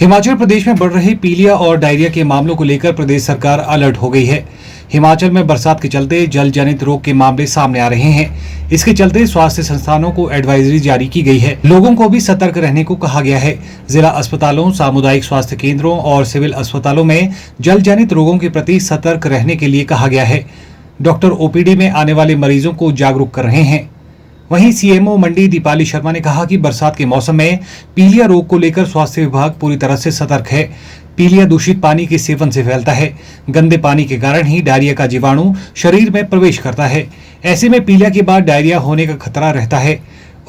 हिमाचल प्रदेश में बढ़ रही पीलिया और डायरिया के मामलों को लेकर प्रदेश सरकार अलर्ट हो गई है। हिमाचल में बरसात के चलते जल जनित रोग के मामले सामने आ रहे हैं। इसके चलते स्वास्थ्य संस्थानों को एडवाइजरी जारी की गई है। लोगों को भी सतर्क रहने को कहा गया है। जिला अस्पतालों, सामुदायिक स्वास्थ्य केंद्रों और सिविल अस्पतालों में जल जनित रोगों के प्रति सतर्क रहने के लिए कहा गया है। डॉक्टर ओपीडी में आने वाले मरीजों को जागरूक कर रहे हैं। वहीं सीएमओ मंडी दीपाली शर्मा ने कहा कि बरसात के मौसम में पीलिया रोग को लेकर स्वास्थ्य विभाग पूरी तरह से सतर्क है। पीलिया दूषित पानी के सेवन से फैलता है। गंदे पानी के कारण ही डायरिया का जीवाणु शरीर में प्रवेश करता है। ऐसे में पीलिया के बाद डायरिया होने का खतरा रहता है।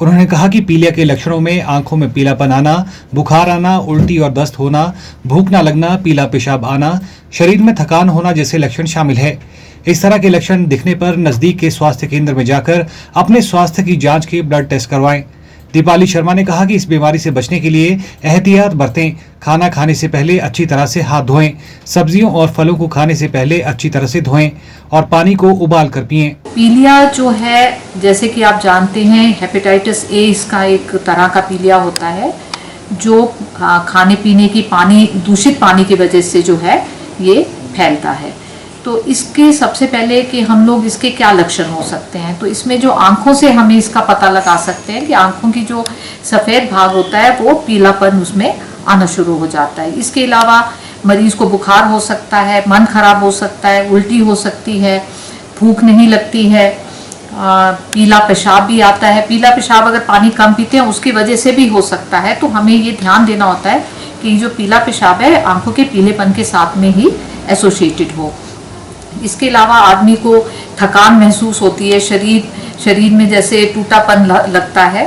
उन्होंने कहा कि पीलिया के लक्षणों में आंखों में पीलापन आना, बुखार आना, उल्टी और दस्त होना, भूख न लगना, पीला पेशाब आना, शरीर में थकान होना जैसे लक्षण शामिल है। इस तरह के लक्षण दिखने पर नजदीक के स्वास्थ्य केंद्र में जाकर अपने स्वास्थ्य की जांच के ब्लड टेस्ट करवाएं। दीपाली शर्मा ने कहा कि इस बीमारी से बचने के लिए एहतियात बरतें। खाना खाने से पहले अच्छी तरह से हाथ धोएं। सब्जियों और फलों को खाने से पहले अच्छी तरह से धोएं और पानी को उबाल कर पिएं। पीलिया जो है, जैसे कि आप जानते हैं, हेपेटाइटिस ए इसका एक तरह का पीलिया होता है जो खाने पीने की दूषित पानी की वजह से जो है ये फैलता है। तो इसके सबसे पहले कि हम लोग इसके क्या लक्षण हो सकते हैं, तो इसमें जो आंखों से हमें इसका पता लगा सकते हैं कि आंखों की जो सफ़ेद भाग होता है वो पीलापन उसमें आना शुरू हो जाता है। इसके अलावा मरीज को बुखार हो सकता है, मन खराब हो सकता है, उल्टी हो सकती है, भूख नहीं लगती है, पीला पेशाब भी आता है। पीला पेशाब अगर पानी कम पीते हैं उसकी वजह से भी हो सकता है। तो हमें ये ध्यान देना होता है कि जो पीला पेशाब है आंखों के पीलेपन के साथ में ही एसोसिएटेड हो। इसके अलावा आदमी को थकान महसूस होती है, शरीर में जैसे टूटापन लगता है।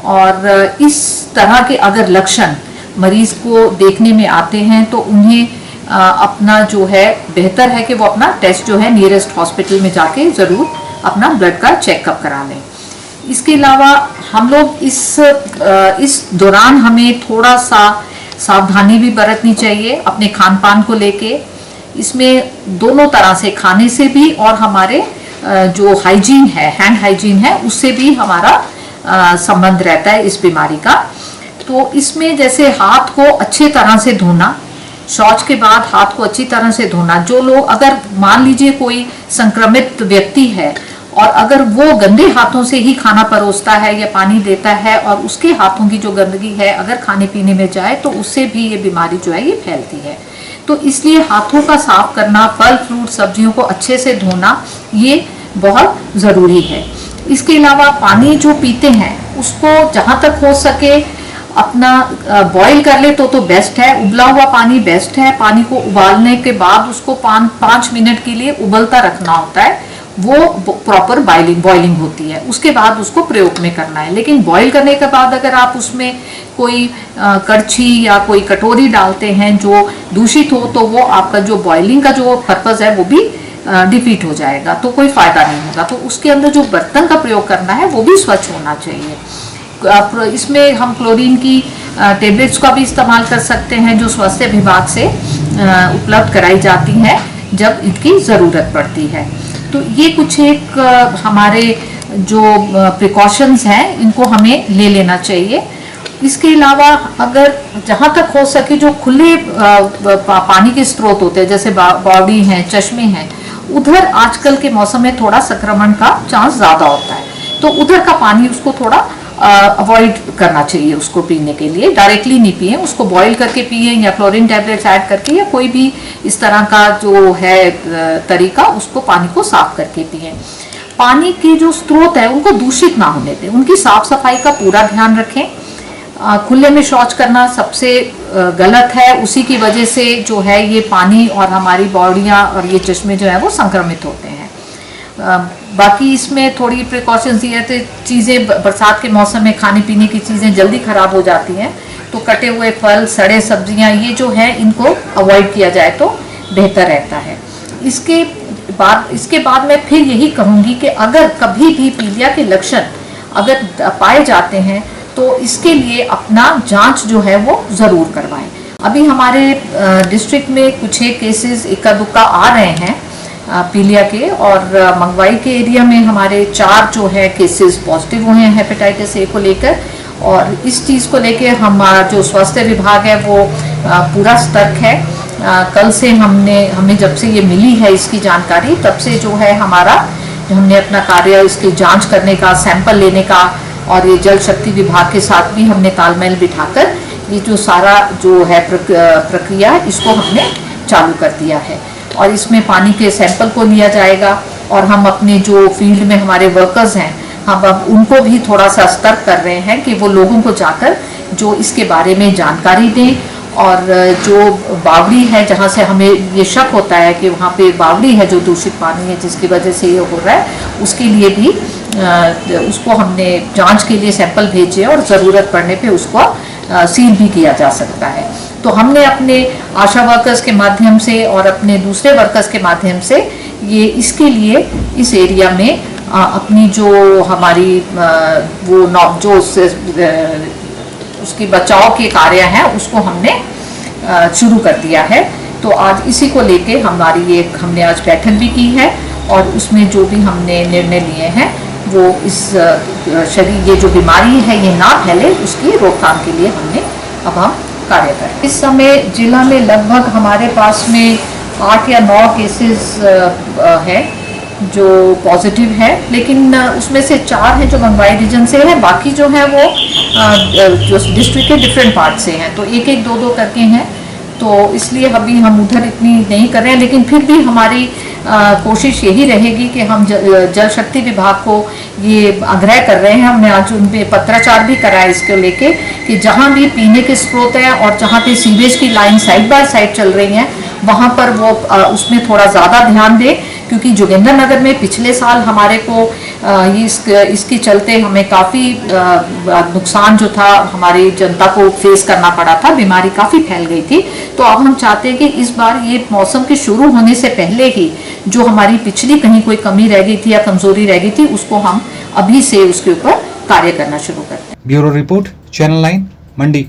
और इस तरह के अगर लक्षण मरीज को देखने में आते हैं तो उन्हें अपना जो है बेहतर है कि वो अपना टेस्ट जो है नियरेस्ट हॉस्पिटल में जाके ज़रूर अपना ब्लड का चेकअप करा लें। इसके अलावा हम लोग इस दौरान हमें थोड़ा सा सावधानी भी बरतनी चाहिए अपने खान पान को लेके। इसमें दोनों तरह से, खाने से भी और हमारे जो हाइजीन है, हैंड हाइजीन है, उससे भी हमारा संबंध रहता है इस बीमारी का। तो इसमें जैसे हाथ को अच्छे तरह से धोना, शौच के बाद हाथ को अच्छी तरह से धोना। जो लोग, अगर मान लीजिए कोई संक्रमित व्यक्ति है और अगर वो गंदे हाथों से ही खाना परोसता है या पानी देता है और उसके हाथों की जो गंदगी है अगर खाने पीने में जाए तो उससे भी ये बीमारी जो है ये फैलती है। तो इसलिए हाथों का साफ करना, फल फ्रूट सब्जियों को अच्छे से धोना ये बहुत ज़रूरी है। इसके अलावा पानी जो पीते हैं उसको जहाँ तक हो सके अपना बॉईल कर ले तो बेस्ट है। उबला हुआ पानी बेस्ट है। पानी को उबालने के बाद उसको 5 मिनट के लिए उबलता रखना होता है। वो प्रॉपर बॉइलिंग होती है, उसके बाद उसको प्रयोग में करना है। लेकिन बॉईल करने के बाद अगर आप उसमें कोई कड़छी या कोई कटोरी डालते हैं जो दूषित हो तो वो आपका जो बॉइलिंग का जो पर्पज़ है वो भी डिफीट हो जाएगा, तो कोई फ़ायदा नहीं होगा। तो उसके अंदर जो बर्तन का प्रयोग करना है वो भी स्वच्छ होना चाहिए। इसमें हम क्लोरीन की टेबलेट्स का भी इस्तेमाल कर सकते हैं जो स्वास्थ्य विभाग से उपलब्ध कराई जाती हैं जब इनकी ज़रूरत पड़ती है। तो ये कुछ एक हमारे जो प्रिकॉशंस हैं इनको हमें ले लेना चाहिए। इसके अलावा अगर जहाँ तक हो सके जो खुले पानी के स्रोत होते हैं जैसे बॉडी हैं, चश्मे हैं, उधर आजकल के मौसम में थोड़ा संक्रमण का चांस ज़्यादा होता है, तो उधर का पानी उसको थोड़ा अवॉइड करना चाहिए। उसको पीने के लिए डायरेक्टली नहीं पिए, उसको बॉईल करके पिए या क्लोरीन टैबलेट्स ऐड करके या कोई भी इस तरह का जो है तरीका, उसको पानी को साफ करके पिए। पानी के जो स्रोत है उनको दूषित ना होने दें, उनकी साफ सफाई का पूरा ध्यान रखें। खुले में शौच करना सबसे गलत है, उसी की वजह से जो है ये पानी और हमारी बॉडियाँ और ये चश्मे जो है वो संक्रमित होते हैं। बाकी इसमें थोड़ी प्रिकॉशंस ये है तो चीज़ें बरसात के मौसम में खाने पीने की चीज़ें जल्दी ख़राब हो जाती हैं, तो कटे हुए फल, सड़े सब्जियां ये जो है इनको अवॉइड किया जाए तो बेहतर रहता है। इसके बाद मैं फिर यही कहूँगी कि अगर कभी भी पीलिया के लक्षण अगर पाए जाते हैं तो इसके लिए अपना जांच जो है वो ज़रूर करवाएं। अभी हमारे डिस्ट्रिक्ट में कुछ एक केसेस इक्का दुक्का आ रहे हैं पीलिया के, और मंगवाई के एरिया में हमारे 4 जो है केसेस पॉजिटिव हुए हैं हेपेटाइटिस ए को लेकर। और इस चीज़ को लेकर हमारा जो स्वास्थ्य विभाग है वो पूरा सतर्क है। कल से हमें जब से ये मिली है इसकी जानकारी, तब से जो है हमने अपना कार्य इसकी जांच करने का, सैंपल लेने का, और ये जल शक्ति विभाग के साथ भी हमने तालमेल बिठाकर ये जो सारा जो है प्रक्रिया इसको हमने चालू कर दिया है। और इसमें पानी के सैंपल को लिया जाएगा और हम अपने जो फील्ड में हमारे वर्कर्स हैं, हम अब उनको भी थोड़ा सा सतर्क कर रहे हैं कि वो लोगों को जाकर जो इसके बारे में जानकारी दें, और जो बावड़ी है जहाँ से हमें ये शक होता है कि वहाँ पे बावड़ी है जो दूषित पानी है जिसकी वजह से ये हो रहा है, उसके लिए भी उसको हमने जांच के लिए सैंपल भेजे और ज़रूरत पड़ने पे उसको सील भी किया जा सकता है। तो हमने अपने आशा वर्कर्स के माध्यम से और अपने दूसरे वर्कर्स के माध्यम से ये इसके लिए इस एरिया में अपनी जो हमारी जो उसकी बचाव के कार्य हैं उसको हमने शुरू कर दिया है। तो आज इसी को लेके हमने आज बैठक भी की है और उसमें जो भी हमने निर्णय लिए हैं वो इस ये जो बीमारी है ये ना फैले उसकी रोकथाम के लिए हम कार्य करें। इस समय जिला में लगभग हमारे पास में 8 या 9 केसेस है जो पॉजिटिव है, लेकिन उसमें से 4 हैं जो मंगवाई रीजन से हैं, बाकी जो है वो जो डिस्ट्रिक्ट के डिफरेंट पार्ट से हैं, तो 1-1, 2-2 करके हैं। तो इसलिए अभी हम उधर इतनी नहीं कर रहे हैं, लेकिन फिर भी हमारी कोशिश यही रहेगी कि हम जल शक्ति विभाग को ये आग्रह कर रहे हैं। हमने आज उन पे पत्राचार भी कराया इसको लेके कि जहाँ भी पीने के स्रोत हैं और जहाँ पे सीवेज की लाइन साइड बाय साइड चल रही हैं वहाँ पर वो उसमें थोड़ा ज़्यादा ध्यान दें, क्योंकि जोगिंदर नगर में पिछले साल हमारे को इसके चलते हमें काफ़ी नुकसान जो था हमारी जनता को फेस करना पड़ा था, बीमारी काफ़ी फैल गई थी। तो अब हम चाहते हैं कि इस बार ये मौसम के शुरू होने से पहले ही जो हमारी पिछली कहीं कोई कमी रह गई थी या कमजोरी रह गई थी उसको हम अभी से उसके ऊपर कार्य करना शुरू करते हैं। ब्यूरो रिपोर्ट, चैनल 9, मंडी।